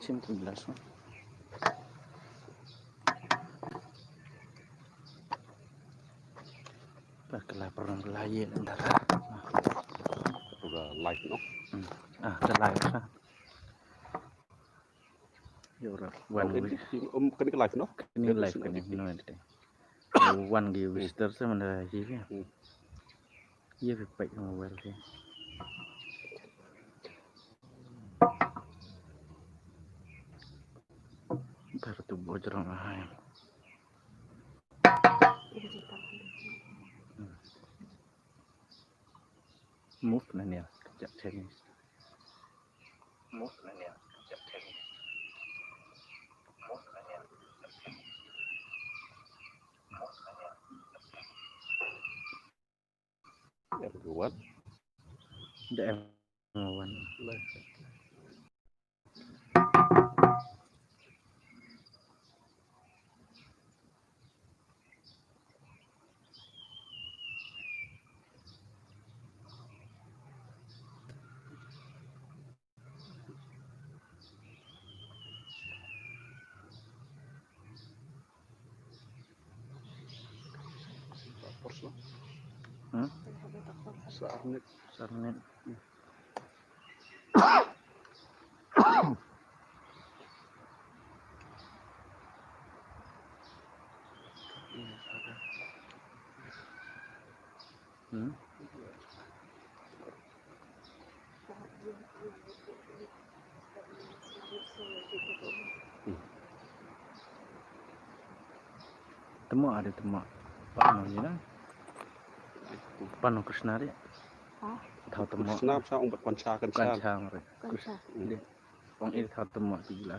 Sim 13. Pakai perang lain antara. Udah live no. Ke live sa. Ya ora one week. Kan ke live no. Ini live kan ini nanti. One gi visitor sa mana hivi. Iya baik mobile ke. Baru tu bocor lah. Move na niya. Kejap Chinese. Move na niya. Kejap Chinese. Move na niya. Everyone. The everyone. Sarnet. Temu ada temu. Pano ni na. Pano Krishnari. Tahu temu. Krishna sa umpat kanca. Kanca mereka. Dia. Wong ini tahu temu 17.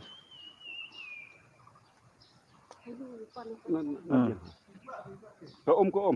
Ke om.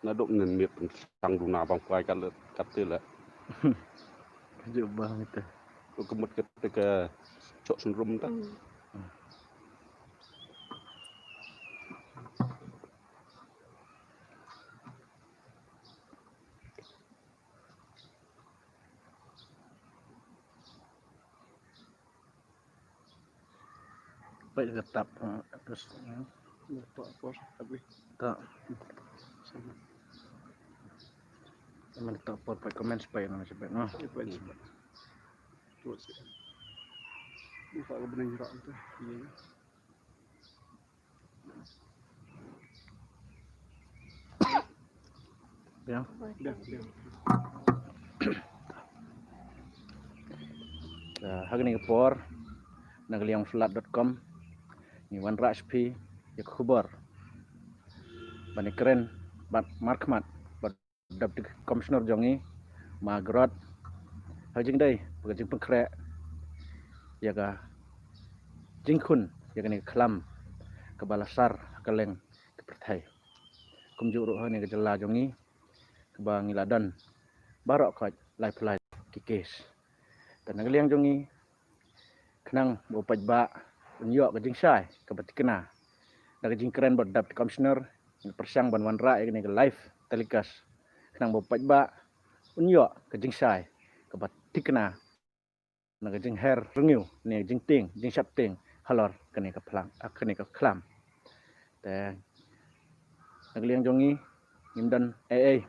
Nadok miệt sang runa bang pai kat le. Coba gitu. Kemut ketika cok senrum ta. Baik tetap terus Apa tapi tak sama tak pot komen supaya nama sebab no Tuh sih. Buka ke bening rak tu. ya Dah. hari ni por nagliangflat.com ni wan rashpi ya khubar bani keren bat markmat bat dapti komisioner jongi magrot hajing dai pagajing pengkre ya ga jingkun ya ni klam kebalasar keleng kepertai kumju ro ni gejala jongi kebang iladan barok ka life kikes dan nagliang jongi kenang bopaj ba unyo gajing syai kebatikena gajing keren bat dapti komisioner persiang ban wanra ya ni live telecast kenang bopaj ba unyo gajing syai kebatikena gajing her rengiu ni jing ting jing sap ting halor kene ka plang kene ka klam te nagliang jongi ngimdan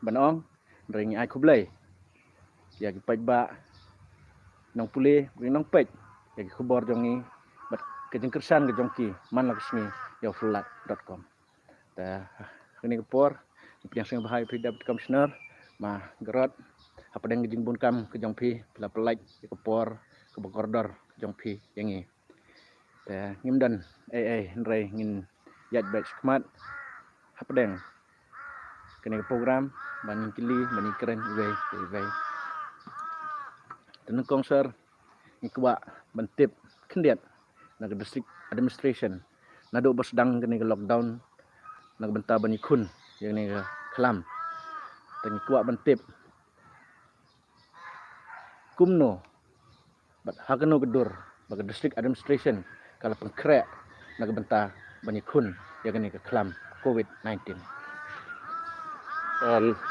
banong ring ai khublai ya ki paj ba nong pule nong pej ya ki khubor jongi bat kejing kersan ke jongki man laksmi ya flat.com ta kene por piang sing bahai pri dapet komisioner ma gerot apa deng jing bun kam ke jongpi pela pelaj ke por ke bokordor jongpi yangi ta ngimdan nrai ngin yat batch kmat apa deng kene program bani kili bani keren we tenung kongser ni kwa bantip kendiat nak district administration nado bersedang kini ke lockdown nak bentar bani kun yang ni ke kelam tangi kuat bentip kumno bat hakano gedur bagi district administration kalau pengkrek nak bentar bani kun yang ni ke kelam COVID-19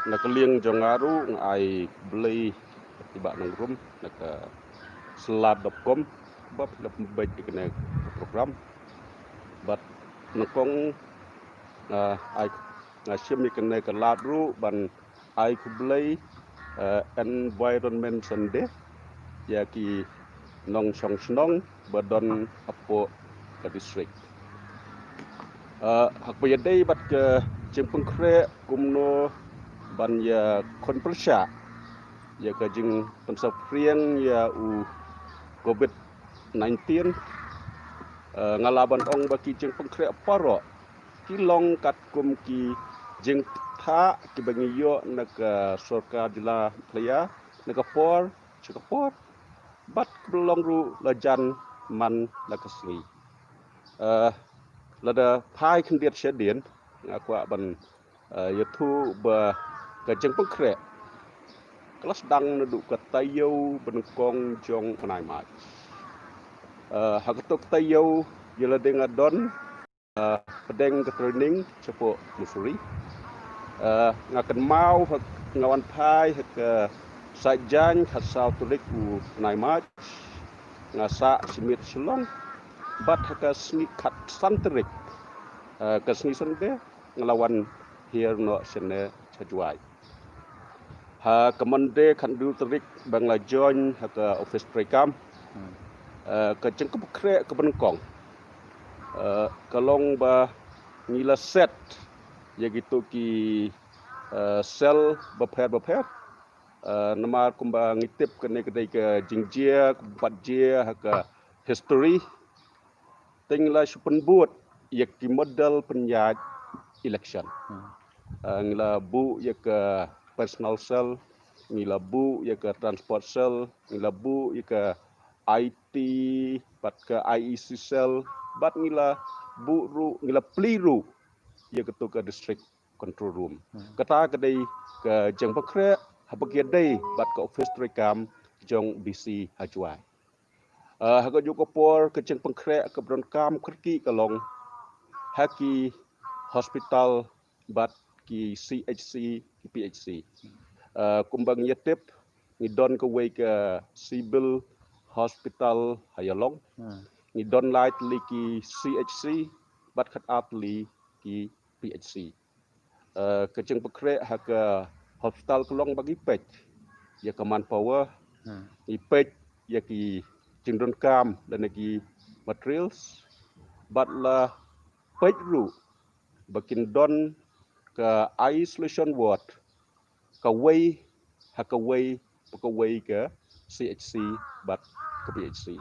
nak liang jongaru ngai beli tiba nang room nak slab.com bab nak baik kena program but nakong ai ngasim ni kena ke ladru ban ai ku beli environment sende ya ki nong song snong badon apo ke district hak bayadai bat ke jempeng kre kumno ban ya konpresya ya ke jing pensap priang ya COVID-19 ngalaban ong baki jeng pengkre paro kilong kat kum ki jeng tha ki bangi yo nak sorka jila playa nak por chukapor bat belong ru lajan man lakasli lada phai khendiat shedien ngakwa ban yathu ba ka jeng pengkre kelas dang nadu ka tayo benukong jong manai mai hakatok tayo yela denga don pedeng ke training cepo musuri ngakan mau ngawan pai hak sajan khasau tulik u manai mai ngasa simit selong bat hak sni khat santrik ke sni sende ngelawan hier no sene chajuai ha kemande kan du terik bangla join ha ke office prekam ke jengkep krek ke benengkong kalong ba ngila set ya gitu ki sel bapher nama kumba ngitip kene kedai ke jingjia patjia ha ke history tingla supenbut ya ki modal penyaj election ngila bu ya ke personal cell ngila bu ya ke transport cell ngila bu ya ke IT bat ke IEC cell bat ngila bu ru ngila pliru ya ke tu ke district control room kata kedai ke jeng pakre habaki dai bat ke office rekam jong BC hajuai haga joko por ke jeng pakre ke bronkam kerki kalong haki hospital bat ki CHC ki PHC kumbang yetip ngidon ke way ke civil hospital hayalong ngidon light li ki CHC bat khat atli ki PHC keceng pekre hak hospital kelong bagi pej ya ke manpower ipej ya ki jindon kam dan lagi materials bat la pej ru bakin don ke isolation ward ka way hakaway pakaway ke CHC bat ke PHC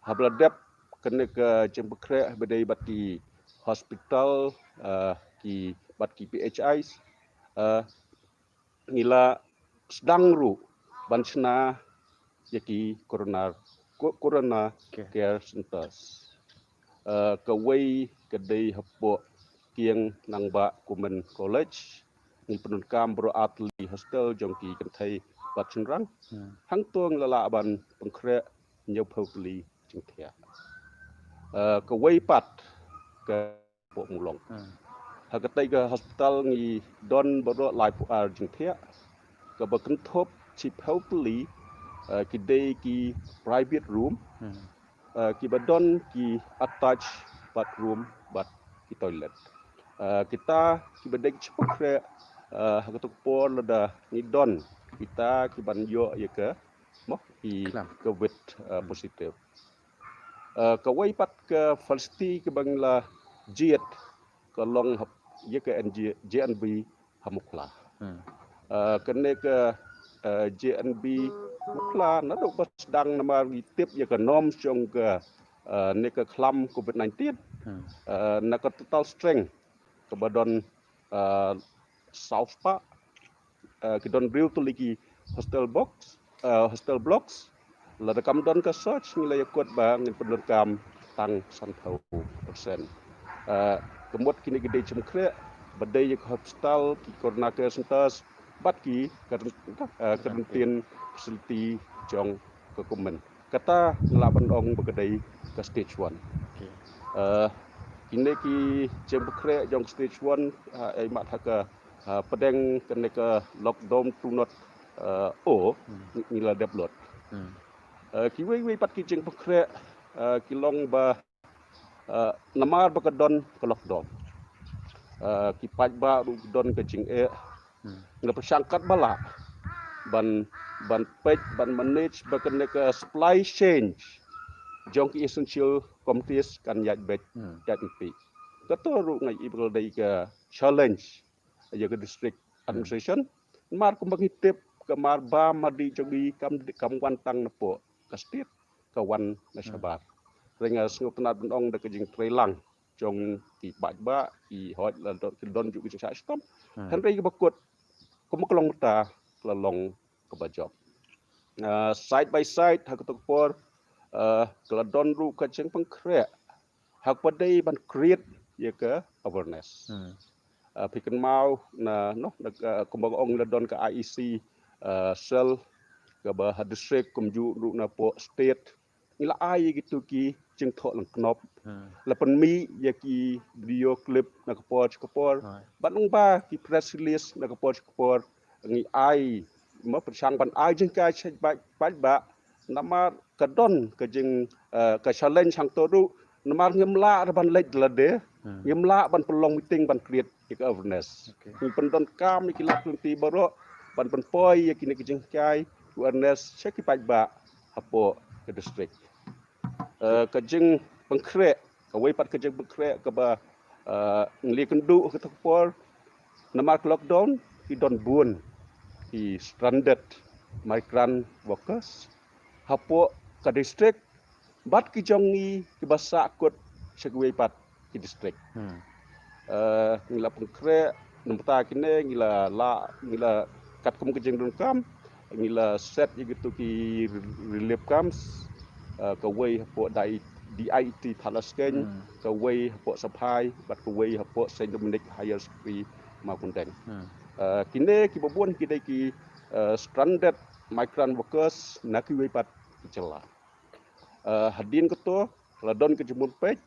habladap kena ke jempekre bedai bat ki hospital ki bat ki PHI ngila sedang ru bansna yaki corona care centers ka way kedai hapo kiang nangba Kumen College ni penunkam bro atli hostel jongki kentai bat sunrang hang tuang lala ban pengkre nyau phokli jingthia ka way pat ke po mulong ha ketai ke hospital ngi don bro lai pu ar jingthia ka bakan thop chi phokli ki dei ki private room ki badon ki attach bathroom bat ki toilet kita ki bedek chpokre hakatuk por lada ni don kita ki banyo ya ke mo ki covid positif ka wai pat ke falsti ke bangla jiet ke long ya ke JNB hamukla kene ke JNB mukla na do pas dang nama tip ya ke nom chong ke ne ke klam covid-19 na ke total strength kebadon South Park kidon real tu lagi hostel blocks la da kam don ka search ni la yakut ba ngin pendon kam tang san thau persen kemut kini gede cemkre badai yak hospital ki corona care centers bat ki karantin facility jong ke kumen kata ngelaban ong begadai ke stage 1 Okay. kini ki cemkre jong stage 1 ai mat haka pedeng kene ke lockdown to not nila develop ki wei pat ki cemkre ki long ba namar bakadon ke lockdown ki paj ba ru don ke jing ngapa sangkat bala ban pej ban manage bakane ke supply chain jong ki essential commodities kan yat bet yat pi kato ru ngai ibral dai ke challenge ya ke district administration mar kum bagi tip ke mar ba madi jogi kam wan tang napo ke state ke wan nasabar renga sngop tenat benong de ke jing trelang jong ki baj ba ki hot la don ju ki sa stop kan rei bakut kumaklong ta lalong ke bajok side by side hak tok por keladon ru ka jeng pengkre hak padai ban create ye ke awareness pikan mau na no kumbang ong la don ke IEC sel ke ba district kumju ru na po state ila ai gitu ki jeng thok lang knop lapan mi ya ki video clip na kapor batong ba ki press release na kapor ngi ai ma persang ban ai jeng ka ba namar kadon ke jeng ke challenge hang toru namar ngemla ban lej lade ngemla ban pelong meeting ban create ke awareness ni pendon kam ni kilap ti baro ban penpoi ya kini ke jeng kai awareness cheki ba hapo ke district kejeng pengkrek kawai pat kejeng pengkrek ke ba ngli kendu ke tekpor nama lockdown ki don bun ki stranded migrant workers hapo ke district bat ki jongi ki basa kot segwai pat ki district ngila pengkrek nemta kine ngila kat kum kejeng don kam ngila set gitu ki relief camps kawai hapo dai DIT Thalasken kawai hapo sapai bat kawai hapo Saint Dominic Higher School Makundeng kine ki babon kidai ki stranded migrant workers nakiwai pat kecela hadin keto ladon ke jemur pej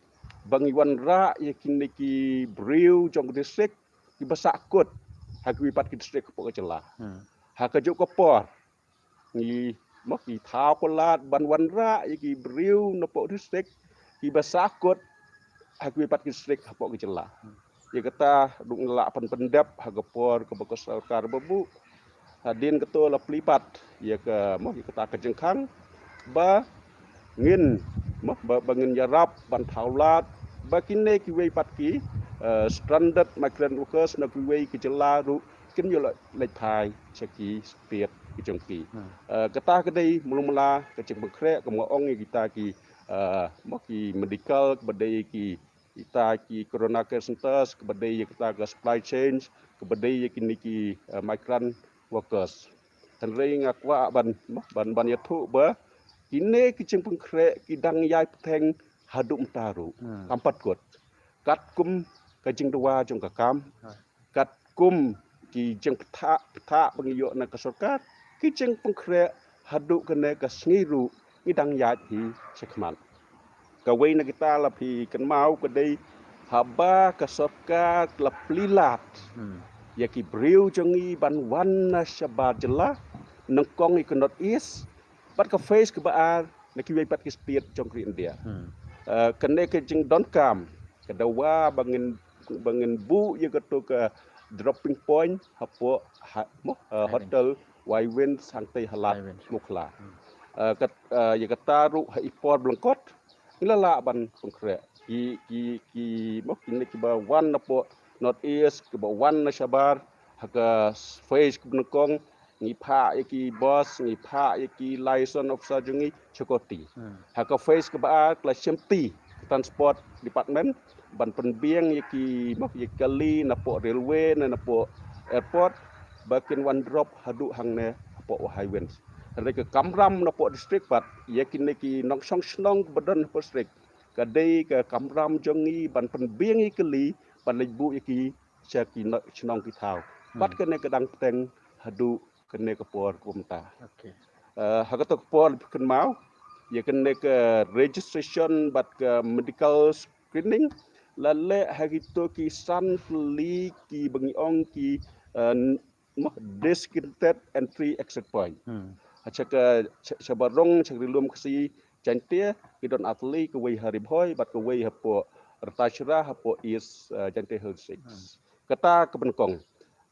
bangiwan ra ye kini ki briu jong district ki basakut hakiwai pat ki district hapo kecela hakajuk kopor ni mak ki thao kolat ban wanra ki briu no po district ki basakut hakwi pat ki district hapo ki jela ye kata dung la pendap hagapor ke bakos sarkar babu hadin keto la pelipat ye ke mak ki kata ke jengkang ba ngin mak ba bangin yarap ban thaulat ba kine ki wei pat ki stranded migrant workers na ki wei ki jela ru kin yo lek thai cheki spiet ki jongki kata kedai mula-mula kecing bengkrek ke ong kita ki ki medical kebadai ki kita ki corona care centers kebadai kita ke supply chain kebadai ki niki migrant workers tan rei ngakwa ban yathu ba kine kecing bengkrek ki dang yai petheng haduk mtaru kampat kot kat kum kajing dua jong kakam kat kum ki jeng peta pengiyo na kasorkat ki jeng pengkre haduk kene ka sengiru ngidang yat hi sekman kawai na kita lapi kan mau kedai haba kasorkat laplilat ya ki briu jongi ban wan na shabar jela nengkong ikonot is bat ka face ke baar na ki wei pat ki spiet jong kri India kene ke jeng don kam kedawa bangin bu ye ketu ke dropping point hapo hotel Waiwin santai halat mukla kat ye kata ru ipor blengkot ngilala ban pengkre ki mok ini ki ba wan hapo north east ki ba wan na sabar haka face ki bengkong ngi pha ye ki boss ngi pha ye ki license officer jungi chokoti haka face ki ba kla semti transport department ban penbiang ye ki mok ye kali napo railway na napo airport bakin one drop hadu hang ne po highways Mereka kamram na po district bat yakin neki nong song snong badan po district kadai ke kamram jongi ban penbiangi keli ban lebu yaki syaki snong ki thau bat kene kadang teng hadu kene ke por kumta Okey. hagatok por ken mau yakin ke registration bat ke medical screening lale hagito ki san li ki bangiong ki designated entry exit point Acak cabarong cak rilum kasi jantia idon atli ke wei haribhoi bat ke wei hapo ratashra hapo is jantia hel six. Kata kebenkong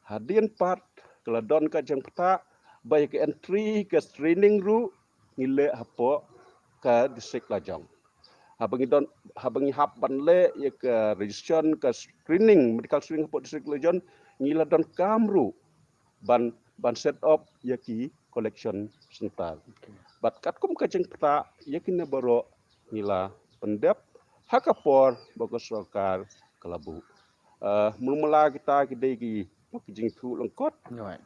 hadian part keladon ka jang peta baik ke entry ke screening ru ngile hapo ke distrik Lajong. Habangi hap banle ya ke registration ke screening medical screening hapo distrik Lajong ngile don kamru ban set up yaki collection center. Bat kat kum kacang peta yakin baro nila pendep hakapor bagus sarkar kelabu. Mula kita kidai ki kijing tu lengkot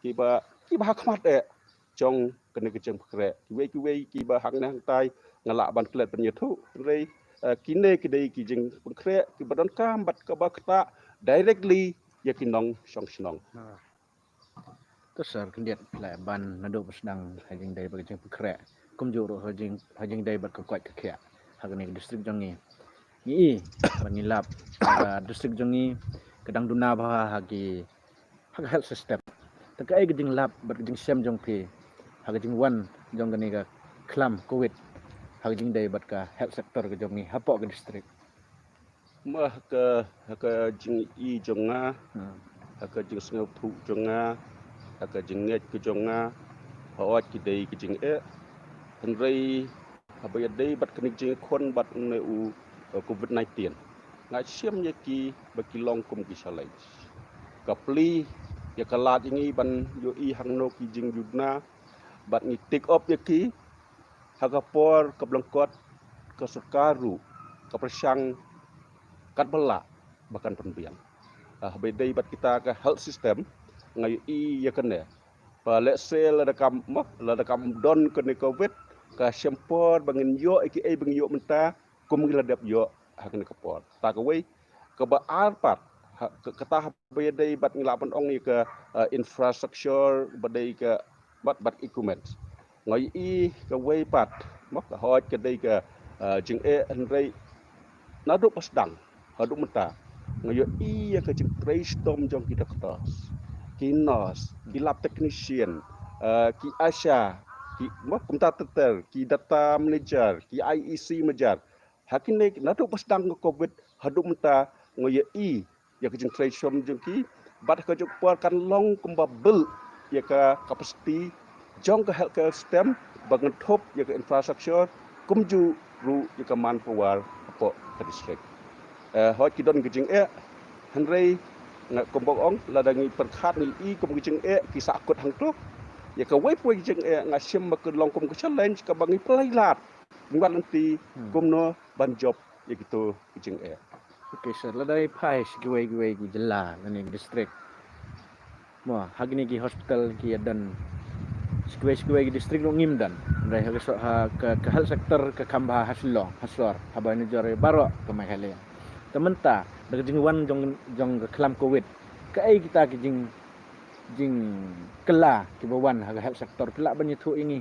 kiba hakmat jong kena kacang pekre kiwe kiba hak nang tai ngalak ban klet penyetu rei kine kidai kijing pekre kiba don kam bat kaba kata directly yakin nong song. Terus kendiat pula ban naduk sedang hajing dari bagi jeng pekrek kumjur hajing dari bat kekuat kekia hagani distrik jongi ni banilap distrik jongi kadang duna bah hagi health system takai gejing lap bat gejing sem jong pi hagajing wan jong gani ga klam covid hagajing dari bat ka health sector ke jongi hapok ke distrik mah ke jing i jonga ke jing sengau thu jonga ka jinget ke jonga hawat kidai ke jing henrei habaya dei bat kenik jing kon bat neu covid-19 ngai siam yaki bakilong kum ki salai kapli ya kalat ingi ban yo i hangno ki jing judna bat ni take up yaki hagapor keblengkot ke sekaru ke persang kat bela bahkan penbiang habaya dei bat kita ke health system ngai i ya kene pa let's say la kam don kene covid ka sempor bangin yo iki bangin yo menta kum gila dap yo hakne kapor ta ka wei ka ba arpat kata bedai bat nglapan ong ke infrastructure badai ke bat equipment ngai i ka wei pat mak ka hoj ke dei ke jing henrei nadu pasdang hadu menta ngai yo i ya ka jing brainstorm jong kita kertas Kinos, ki lab technician, ki Asha, ki komputer, ki data manager, ki IEC manager. Hakine nado pasdang COVID haduk menta ngoye i ya kejeng traisom jengki bat ka jok por kan long kumbabel ya ka capacity jong ka healthcare system bangen top ya ka infrastructure kumju ru ya ka manpower apo ka district. Hoi kidon kejeng Henry nak kumbang ong ladangi perkhat ni i kum kicing ki sakut hang tu ya ka wei poi kicing ngasim mak long kum ke challenge ka bangi pelailat ngwan nanti kum no ban job ya gitu kicing okey sir ladai pai giwei gi jela ni distrik mo hagni gi hospital ki dan giwei gi distrik no ngim dan rai ke health sector ke kamba haslor habani jore baro ke mahale tementa daga jing wan jong kelam covid kai kita ke jing kela ke bawan haga health sector kela banyi thu ingi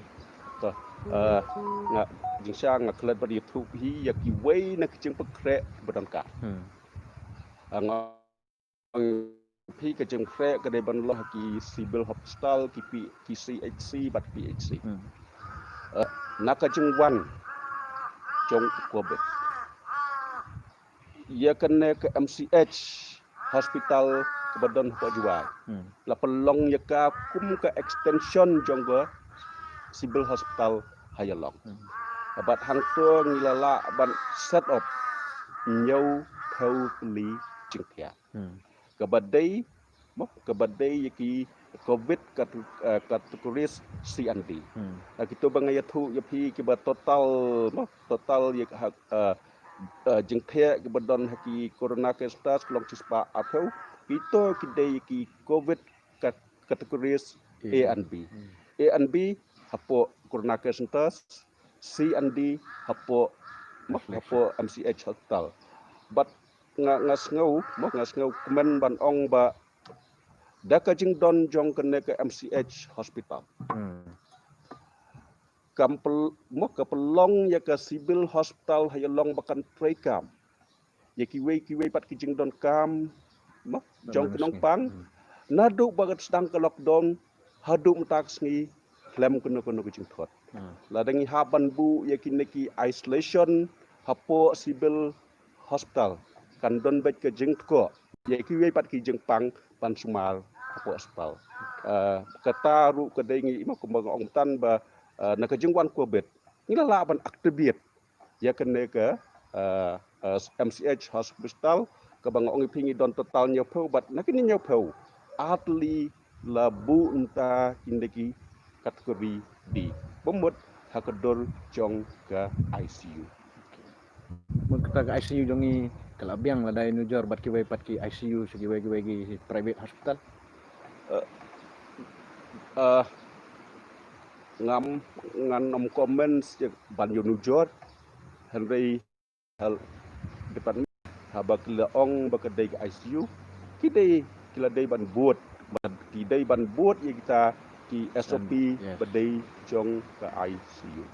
to nga jing sang nga klet badi thu hi ya ki wei na kicing pekre badangka nga pi ke jing kre ke de ban loh ki civil hospital ki CHC bat PHC na ka jing wan jong covid ia kena ke MCH hospital kebadan Pajuai. La pelong ya ka kum ke extension jongga civil hospital Hayalong. Bat hang tu ngilala ban set up nyau thau peli jingkia. Kebadai yaki COVID kategoris CND. Kita bangaya thu yapi ke total ya jengthia ke badon haki corona ke stas kelong cispa atau kita kidai ki covid kategoris A and B hapo Corona Care Centers, C&D hapo hapo MCH Hospital. But ngasngau kemen ban ong ba daka jing don jong kene ke MCH Hospital. Kapelong ya ke civil hospital hayalong bakan trekam. Ya kiwe pat kijing don kam jong kenong pang. Nadu bagat sedang ke lockdown hadu mentak sengi klem kena kijing thot. Ladangi haban bu ya kineki isolation hapo civil hospital kan don bet ke jing ko. Ya kiwe pat kijing pang pan sumal hapo hospital. Kata ru kedengi ima kumbang ong tan ba nakajingwan ko bet ila laban aktiviet ya kene ke MCH hospital ke bang ong pingi don total nyopau bat nakini nyopau atli labu unta kindeki kategori D bomot hakador jong ke ICU Kita ke ICU jongi kalabiang lah dai nujor bat ki pat ki ICU segi wegi private hospital. Ngam ngan komen ban nujor Henry hal depan habak leong bakadai ke ICU kidai kiladai ban buat kidai ban buat ya kita ki SOP badai jong ke ICU.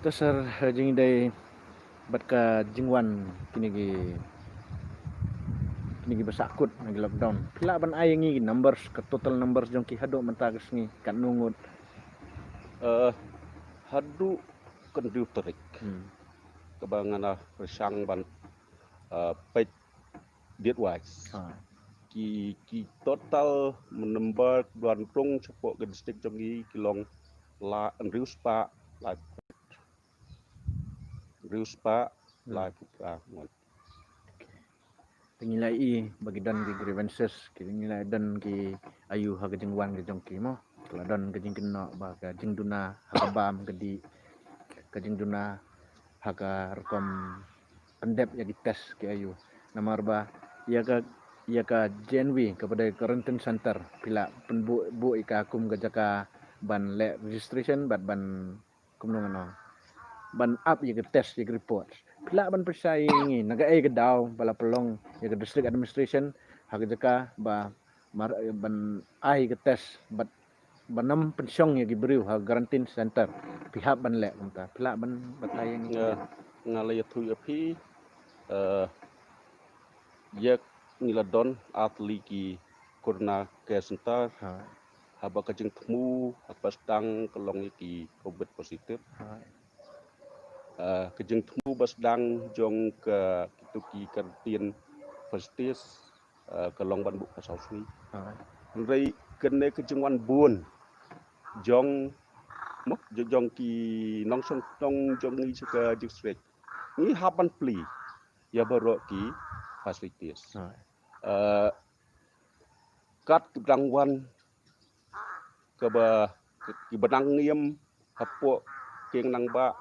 Tosar jing dai bat ka jingwan kini besakut nagi lockdown. Pila ban ai ngi numbers ke total numbers jong ki hado mentagas ngi kan nungut. Hadu konduterik. Kebangan resang ban pet dietwise. Ki total menembar duan rong cepok ke distrik jongi kilong la Riuspa live ngon. Pengilai bagi dan ki grievances nilai dan ki ayu haga jingwan ke jong ki mo. Kalau dan ke jing kena ba ka jing duna haga bam ke jing duna haga rekom pendep ya di tes ke ayu. Nomor ba ia ka JNW kepada quarantine center pila penbu ika akum ke jaka ban le registration ban kumnong ban up ya ke test ya ke report pila ban persaingi naga ai ke daw bala pelong ya ke district administration haga jaka ban ai ke test banam pensyong ya giberiu ha quarantine center pihak ban le unta pila ban batayang ngalaya tu api yak niladon atli ki Corona Care Center haba kajing temu apa sedang kelong ki COVID positif kajing temu basdang jong ke itu ki karantin fasilitas kelong ban buk pasau sui rei kene kejingwan bun jong ki nong song tong jong ni ke district ni haban pli ya baro ki fasilitas kat kedangwan ke benang ngiem hapo keng nang ba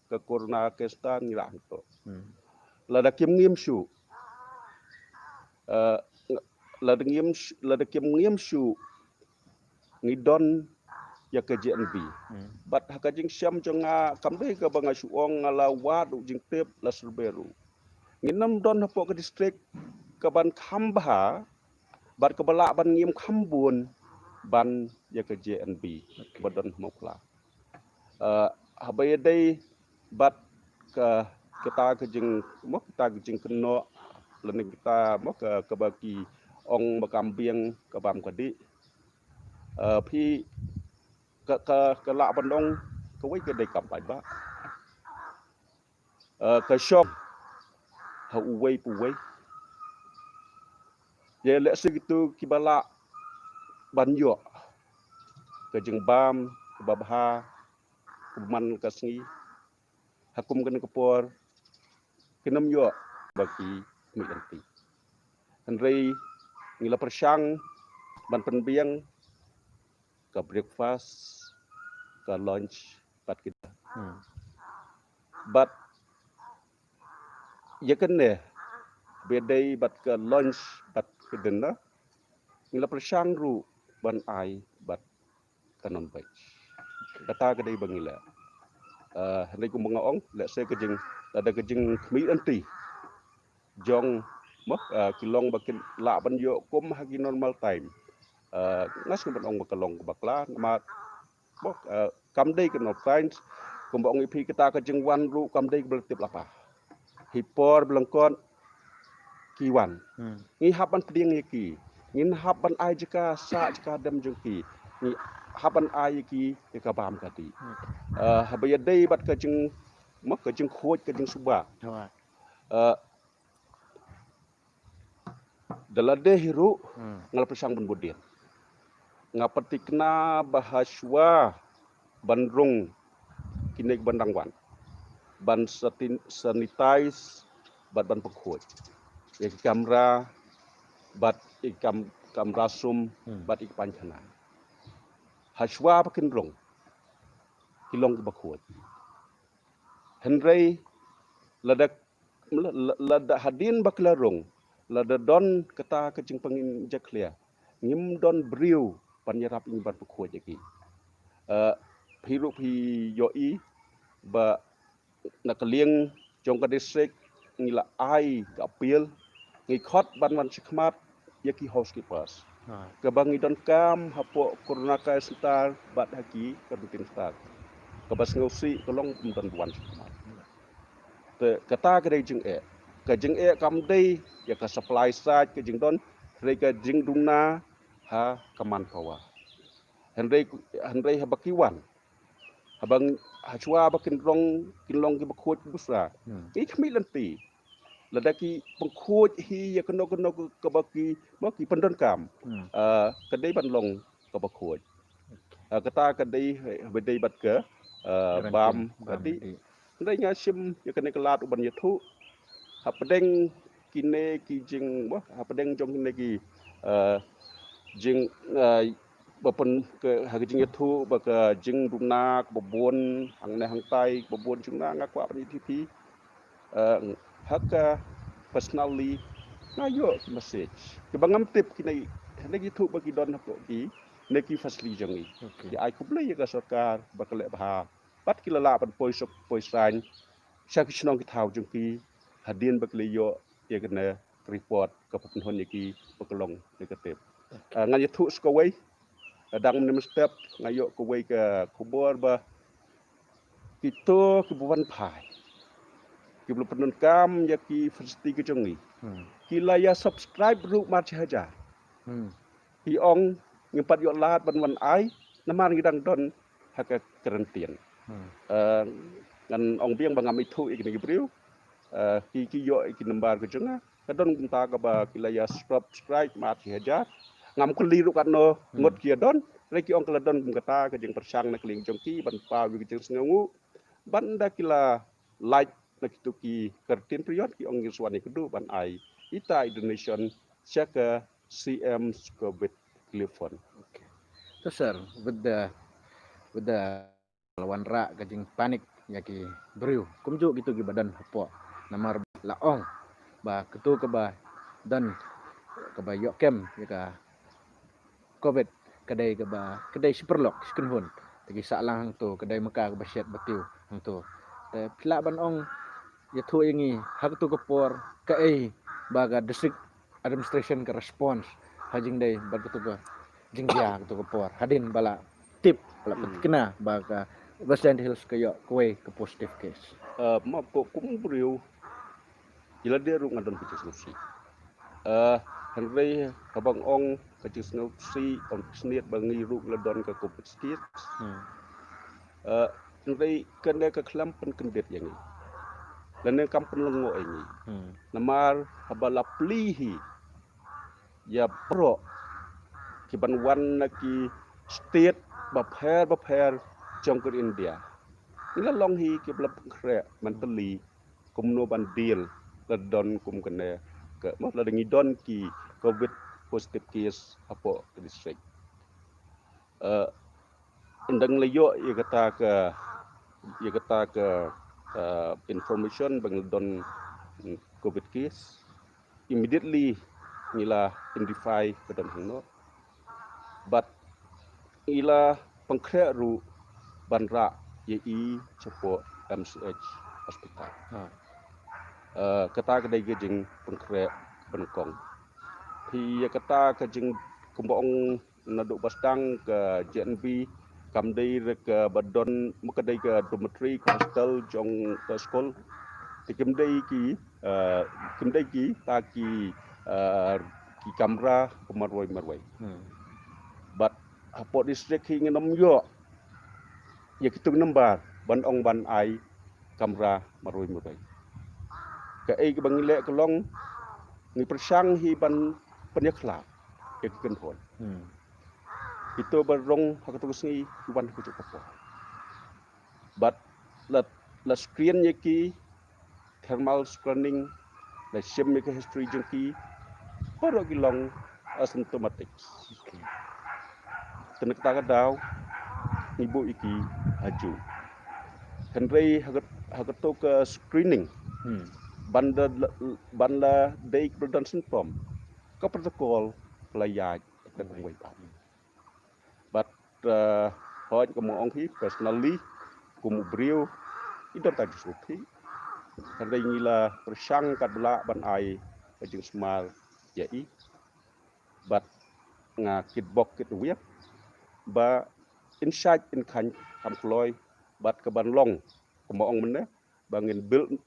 ke Corona Kestan ni lah to lada kim ngiem su lada kim ngiem su ngidon ya ke JNB bat hakajing syam jonga kambe ke banga suong ngala wadu jing tep la serberu nginam don hapo ke distrik ke ban khamba bat ke bala ban ngiem khambun ban ya ke JNB badan mokla habai dai bat kita kejing keno lene kita ke bagi ong bakambiang ke bam kadi pi ke la bandong ke wei ke dai kampai ba ke shop ha uwei puwei ye le segitu kibala banyo ke jeng bam ke babha kuman kasngi hakum kena kepor kenam yo bagi mianti henrei ngila persang ban penbiang ke breakfast ke lunch pat kita but ya kene bedai bat ke lunch bat ke dinner ngila persang ru ban ai kanon baik kata kedai bangila hendak mengaong let's say kejing ada kejing kemi anti jong kilong bakin la ban yo kum hagi normal time ngas ban ong bakalong bakla ma kam dei kan science kum ong ipi kita kejing wan ru kam dei bertip lapa hipor belengkon kiwan ngi haban peding yaki ngin haban ai jika sa jika dam jengki ni haban ai ki ka bam kati habaya dei bat kejing kejing khoj kejing suba dalade hiru ngal pesang ben budin ngapetikna bahaswa bandrung kinek bandangwan ban sanitize bat ban pekhoj ek kamera bat ikam kamrasum bat ik panchana haswa pakin rong kilong bakhoj henrei ladak lada hadin baklarong lada don kata kecing pengin jaklia ngim don briu panyarap ing ban pekhoj aki hirup hi yoi ba nakalieng jong ka district ngila ai ka apil ngikot ban wan sikmat yaki housekeepers kabang idon kam hapo corona ka setar bat haki kadutin setar kabas ngosi tolong umdan buan sikmat te kata kedai jeng kam dei ya ka supply side ke jeng don rei ka jeng dungna ha kaman pawa henrei habakiwan habang hachwa bakin rong kinlong ki bakhoj busra i khmi lanti ladaki pengkhoj hi ya keno ka baki pendon kam kedai ban long ka bakhoj kata kedai bedai bat ke bam kadi ndai nya sim ya kene kelat uban yathu hapdeng kine ki jing hapdeng jong kine ki jing bapun ke hagijing yathu baka jing dumnak bobon hangne hangtai bobon jungna ngakwa pani tipi haka personally ngayo message kebangam tip kini lagi tu bagi don hapo ki neki fasli jangi di ai kuble ya sarkar bakale bah pat kilala pan poisan syakisnong ki thau jungki hadin bakle yo ya kena report ke penhon yaki bakalong negatif ngan yathu skawai dang nem step ngayo kuwai ke kubor ba kito kebuan pai kiblu penun kam yaki festi ke jongi kila ya subscribe ru mat haja hi ong ngimpat yo lat ban wan ai namar ngidang don haka kerentian ngan ong biang bangam itu ikini gibriu ki yo iki nembar ke jonga kadon gunta ka ba kila ya subscribe mat haja ngam keliru kanno ngot kia don leki ong keladon kata ke jeng persang nak ling jongki ban pa wi jeng sengu banda kila like nak tuki kertin priot ki ong yuswani kedu ban ai ita Indonesian syaka CM Scobit Clifon. Okay. So sir, with the lawan ra kajing panik yaki brew kumju gitu gi badan hapo namar laong ba ketu ke ba dan ke ba yokem yaka covid kedai ke ba kedai superlock skenhun tegi salang tu kedai meka ke basyat batiu hang tu te pila ban ong ya tu ingi hak tu kepor ke baga district administration ke response hajing dai ban tu ke jingja tu kepor hadin bala tip bala kena baga Western Hills ke yo kue ke positive case Ma ko kumbriu ila dia ru ngadon picis nusi henrei kabang ong picis nusi on sniet bangi ru ladon ke covid skit henrei kene ke klam pen kendet yang ni lene kam penlengo ini namar habala plihi ya pro kiban wan ki state bapher jongker India ila long hi ki blab kre mentally kumno ban deal ladon kum kene ke mat la dengi don ki covid positive case apo district endang leyo ya kata ke information bang don covid case immediately nila identify ke don hangno but ila pengkre ru banra ye cepo MCH hospital kata kedai gejing pengkre benkong thì kata kejing kumbong naduk bastang ke JNB kamdai ke badon mukadai ke dormitory ke hostel jong ke skol thì kamdai ki ta ki kamera marwai but Port District hi ngenom yo ya kitung nambar ban ong ban ai kamera marwai ke ai ke bangile ke long ni persang hi ban penyekla ya ken hon itu barong hakatus ni ban kucuk apa but la screen ki thermal screening la sim ke history jengki baru gilong asymptomatics tenek ta daw ibu iki haju henry hagato ke screening banda day production symptom ke protokol pelayaj ke ngwai but hoj ke mong hi personally kumu brio idon ta jusuthi henry ngila persang kat bela ban ai kajing smal yai but nga kitbok kit wiek ba insight in khan kam kloy bat ke ban long kemong mene bangin build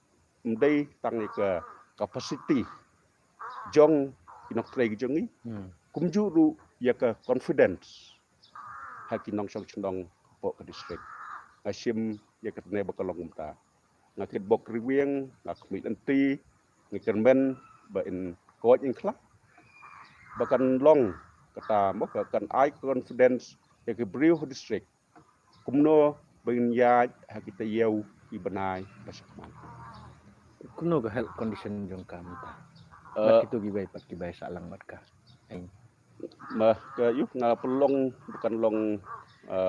mdei tang ke capacity jong inok trei jongi kumjuru ya ke confidence hakinong song chendong po ke district asim ya ke ne bakalong umta ngakit bok riweng ngakmi enti ngikermen ba in coach in club bakan long kata mo kan ai confidence ya ke briu district kumno bangin ya hakita yau ibanai basakman kuno ke health condition jong kam ta bat itu gibai salang bat ka ain mah ke yuk nga pelong bukan long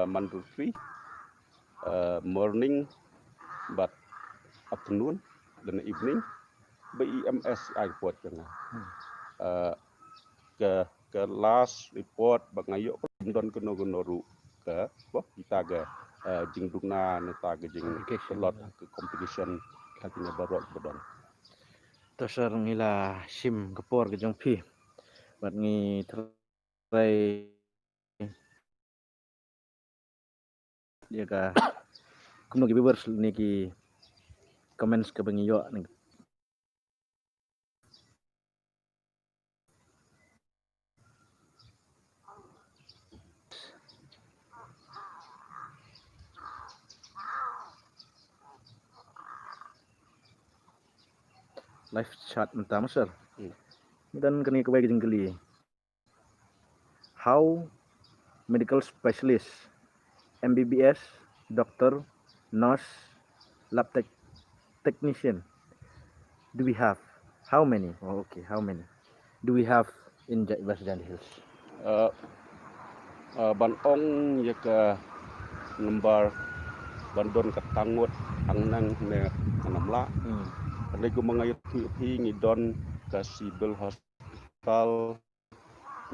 mandatory morning but afternoon dan evening BIMS ai report jangan ke last report bangayo don kono ru ke kita ke jingdungna neta ke jing lot ke competition katanya barok bedon tosar ngila sim kepor ke jong pi bat ngi trai dia ka kuno gi bibers ni ki comments ke bangi yo ni live chat mentama sir dan kini kebaik jengkeli how medical specialist MBBS doctor nurse lab technician do we have how many how many do we have in West Jandi Hills ban ong ya ke number bandon ketangut angnang ne kanamla Andai ko mga yuti ngidon ka civil hospital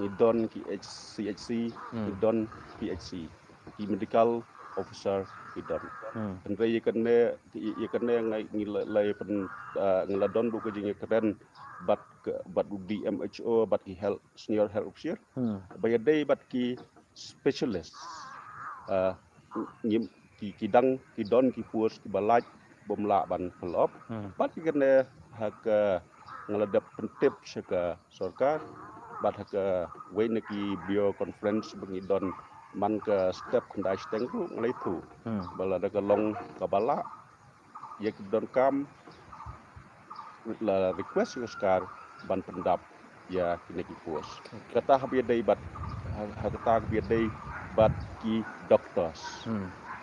ngidon ki CHC ngidon PHC ki medical officer ngidon andai yakane ngai ngilai pen ngeladon du ke jing keren bat DMHO bat ki health senior health officer bayadai bat ki specialist ngim ki kidang kidon ki pus ki balaj bomla ban pelop bat kene hak ngeladap pentip seka sorkar bat hak weneki bio conference bengidon man ke step kendai steng tu ngelai tu bala ada long kabala ya kidon kam la request sorkar ban pendap ya kineki pus kata habiadai bat kata habiadai bat ki doctors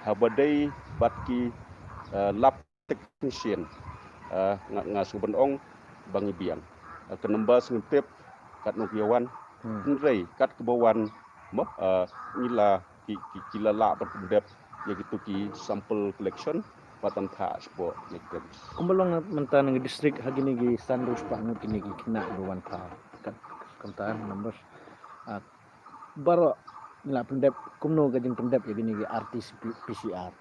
habadai bat ki lab technician ngasuban ong bangi biang kenemba sengtip kat nukiawan nrei kat kebawan mo nila kila la berpendep ya gitu ki sample collection patan tha spo nekten kumbalong mentan ng district hagini gi sandus pa ng kini gi kina ruwan ka kat kamtaan numbers baro nila pendep kumno ka jing pendep ya gini RT PCR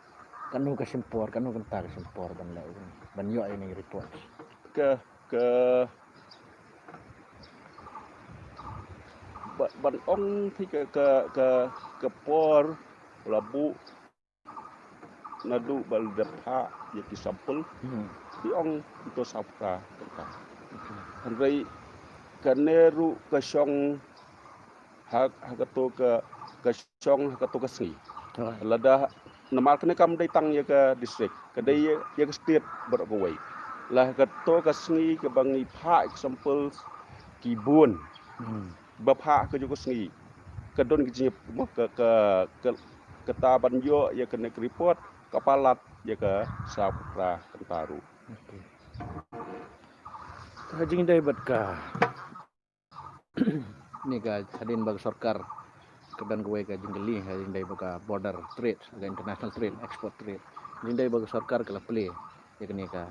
kanu ka sempor kanu kenta ka sempor ban la ban yo ini report ke ban ong thì ke por labu nadu bal dapha ya ki sampel di ong itu sapra tentang handai kaneru ke syong hak to ke syong hak to ke sni lada namal kene kam dai tang ya ke district ke dai ya ke state bergawai lah ke to ke sni ke bangi pha example ki bun bapha ke juga sni ke don ke ke taban yo ya ke nek report kapalat ya ke sapra kentaru hajing dai bat ka ni ka hadin bag sarkar kedan kuwe ka jinggeli hajing dai baka border trade aga international trade export trade jing dai bag sarkar kala play ya kini ka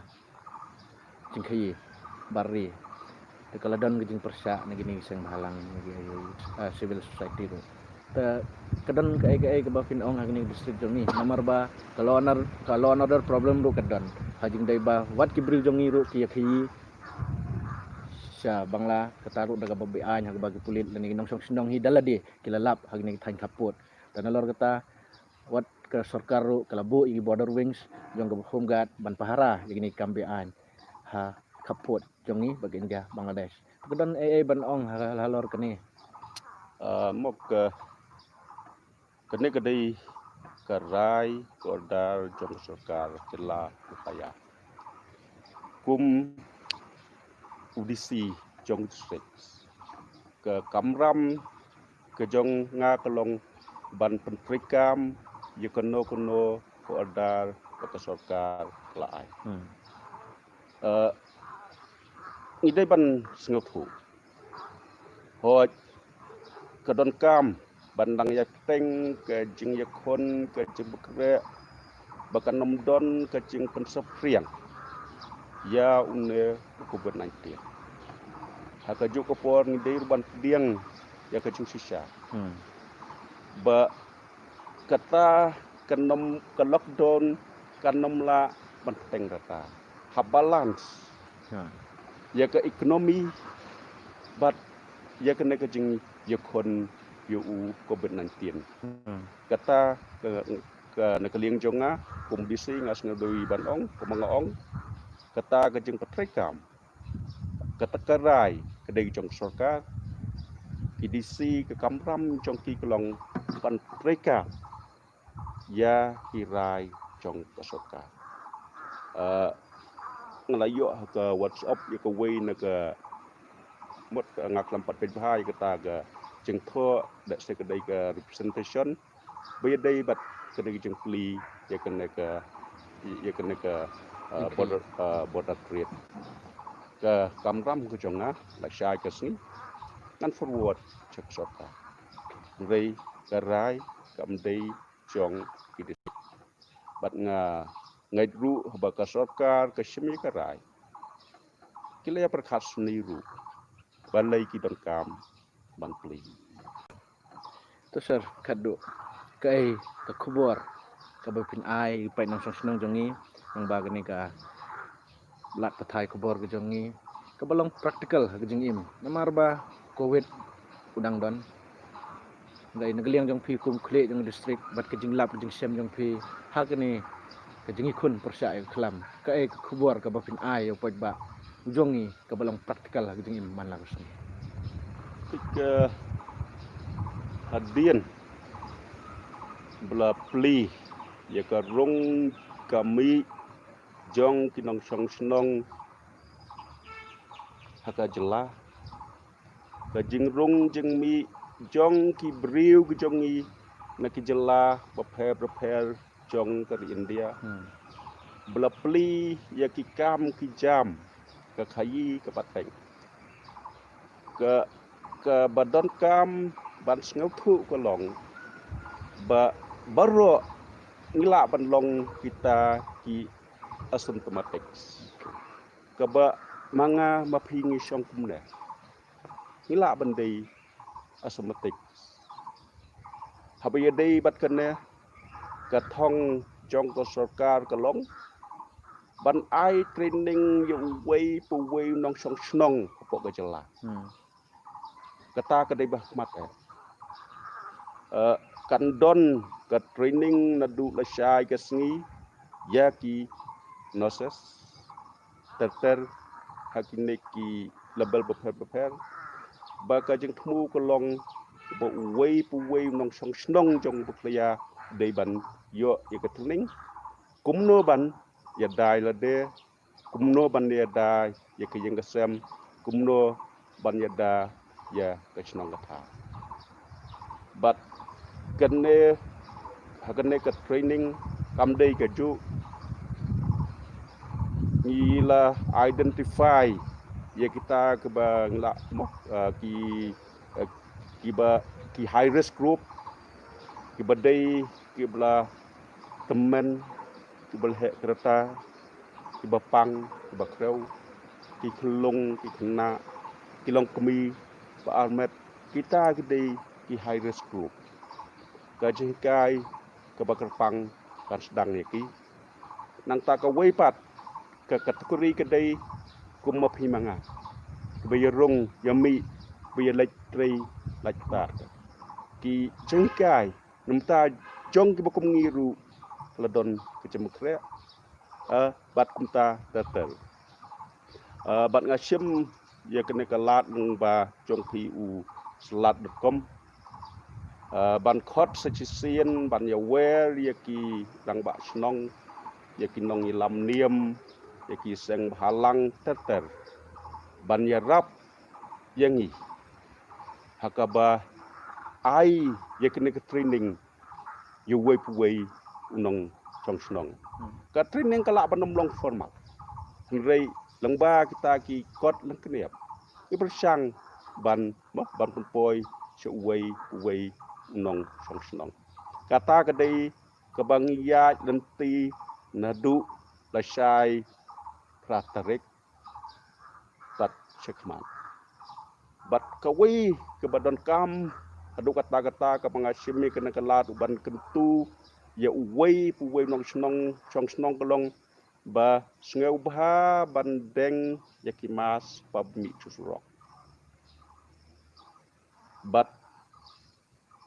jingkai bari te kala don ke jing persya nagini sing halang nagi civil society tu ta kedan ka ke bafin ong hagni district jong ni nomor ba kalau another problem ru kedan hajing dai ba wat ki bril jong ni ru ki yakhi sya bangla ketaru daga babi an hag bagi pulit lani nong song sinong hi daladi kilalap hagni thain kaput dan alor kata wat ke sarkar ru kalabu i border wings jong ke home guard ban pahara yakni kambi an ha kaput jong ni bagi India Bangladesh kedan ban ong halor kani mok kene kedai kerai kodar jong sarkar jela upaya kum udisi jong district ke kamram ke jong nga kelong ban pentrikam ye kono kodar kota sarkar laai idai ban sengothu hoj kedon kam bandang ya teng ke jing ya kon ke jing bekre bakan nomdon ke jing pensefriang ya une COVID-19 haka juk por ni dei ban diang ya ke jing sisa ba kata kenom ke lockdown kanom la ban teng rata ha balance ya ke ekonomi but ya ke ne ke jing ya kon yu COVID-19 kata ke nakaliang jonga kumbisi ngas ngadoi banong kumangaong kata ke jing patrekam kata kerai kedai jong sarkar kidisi ke kamram jong ki kelong ban patrekam ya hirai jong sarkar ngelayo ke WhatsApp ya ke way na ke mot ngak lampat pejbahai kata ke jeng tho dak se kedai ke representation bayadai bat kedai jeng pli ya kena ke border trade ke kamram ke jonga la syai ke sini ngan forward cek sota rei karai kamdei jong kidit bat ngai ru baka sarkar ke shimi karai kila ya perkhas niru balai ki kam bangpli tu sir kadu kai ke kubur ke bapin ai pai nong song sinong jongi nang bagani ka lat pathai kubur ke jongi ke balong praktikal ke jing im namar ba covid udang don ngai nagaliang jong phi kum khle jong district bat ke jing lap jing sem jong phi ha ke ni ke jingi khun persya khlam ke kubur ke bapin ai yo poj ba jongi ke balong praktikal ke jing im man la rusni ke hadien bela pli ya ka rong kami jong kinong song snong haka jela ka jing rong jing mi jong ki briu ki jongi na ki jela prepare jong ke India bela pli ya ki kam ki jam ke khayi ke pateng ke badon kam ban ngau thu ko long baro ngila ban long kita ki asymptomatic ke manga maphingi syong kumne ngila ban dei asymptomatic habaya dei bat kene ka thong jong ko sarkar ka long ban ai training yang way pu way nong song snong pok ka jela kata ka dei bah mat kan don ka training na du la shai ka sngi ya ki noses ter hakine ki label beper ba ka jeng thmu ko long bo way pu way nong song snong jong buklaya dei ban yo ya ka training kumno ban ya dai la de kumno ban ya dai ya ka jeng sem kumno ban ya da ya ka snong ka tha but kene hakane ka training kam dei ka ju ila identify ya kita ke ba ngla ki high risk group ki badai ki bla temen ki bel he kereta ki bapang ki bakreu ki kelong ki kena ki long kemi ba armet kita ki dei ki high risk group ka jengkai ke bakerpang kan sedang ni ki nang ta ka weipat ke kategori kedai kumma phimanga bayarung yami bayalaj trei lajta ki jengkai numta jong ki bakum ngiru ladon kecemukre bat kumta tertel bat ngasim ya kene kalat nang ba jong pu slat.com ban khot sachisian ban ya wer ya ki dang ba snong ya ki nong lam niam ya ki seng halang terter ban ya rap yangi hakaba ai ya kene ke training you way pu way unong chong snong ka training kala banom long formal rei langba kita ki kot lang keniap i bersang ban poi se way unong chong snong kata kadai kebangiya lenti nadu lasai pratarik tat sekman bat kawai ke badon kam adu kata ke pengasimi kena kelat uban kentu ya uwei pu wei nong snong chong snong kelong ba sngeu bha bandeng yakimas pabmi chusurok bat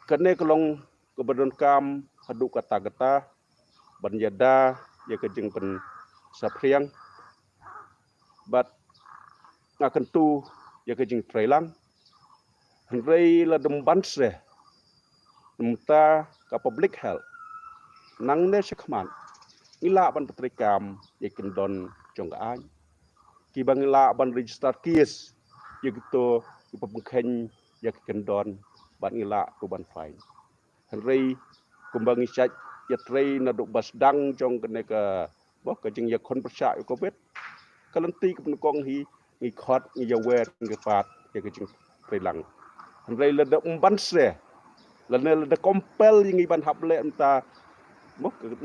kene kelong ke badon kam adu kata banjada ya kejeng pen sapriang bat ngaken tu ya kejeng trailang rei la dembansre nemta ka public health nang ne sekman ila ban petrikam yakin don jonggaan ki bangila ban register case yagito ipapengken yakin don ban ila tu ban fine rei kumbangi chat ya trei na do basdang jong kene ka bo ka jing ya kon persya covid kalenti ku kong hi ngi khot ngi ya wer ngi pat ya ka jing trailang rei la da umbansre la ne la da compel ngi ban hable entah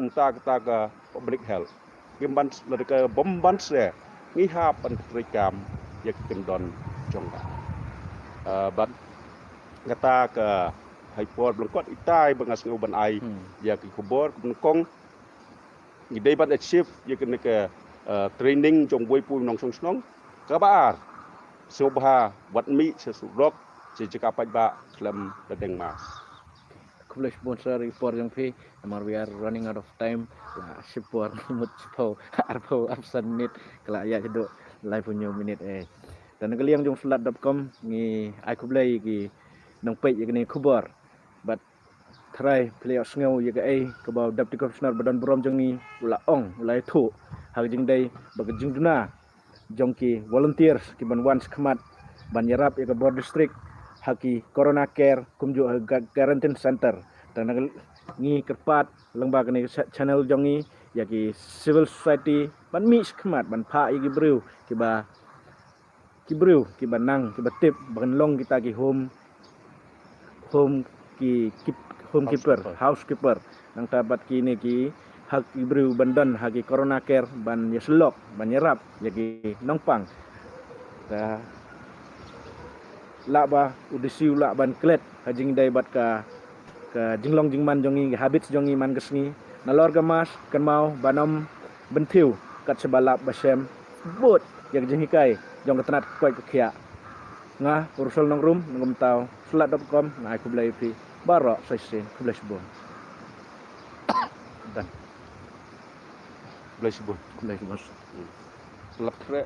entah kata ke public health gimban ladaka bomban se ngi hap an trikam yak kendon jongga bat kata ke hypor blengkot itai bangas nguban ai yak kubor kong ngi dei ban achieve yak ke training jong boy pu nong song snong kabar sobha wat mi sesurok sejakapat ba klam dadeng mas Kublai sponsor report yang pi, amar we are running out of time. La sipor mut sipau arpau absen minit kala ya jeduk live punya minit Dan kalian jong slat.com ni ai kublai ki nang page ni kubar. But try play sngau ya ke bau deputy commissioner badan berom jong ni ula ong ula itu hal jing dai bag jing duna jong ki volunteers ki ban once khamat ban yarap ya ke board district haki corona care kumju quarantine center dan ngi kerpat lembaga ni channel jongi yaki civil society ban mix khmat ban pha igi brew kiba nang kiba tip ban long kita ki home keeper housekeeper nang tabat kini ki hak brew bandan haki corona care ban yeslok ban yerap yaki nongpang ta la ba udisiu la ban klet hajing dai bat ka ke jinglong jingman jongi habits jongi man kesni nalor gamas kan mau banom bentiu kat sebalap basem but yang jenghikai jong ketenat koi kekia ngah urusul nong room nongom tau flat.com ngai ku belai pi barok soisin ku belai sebon dan Boleh sebut. ku belai sebon Lepre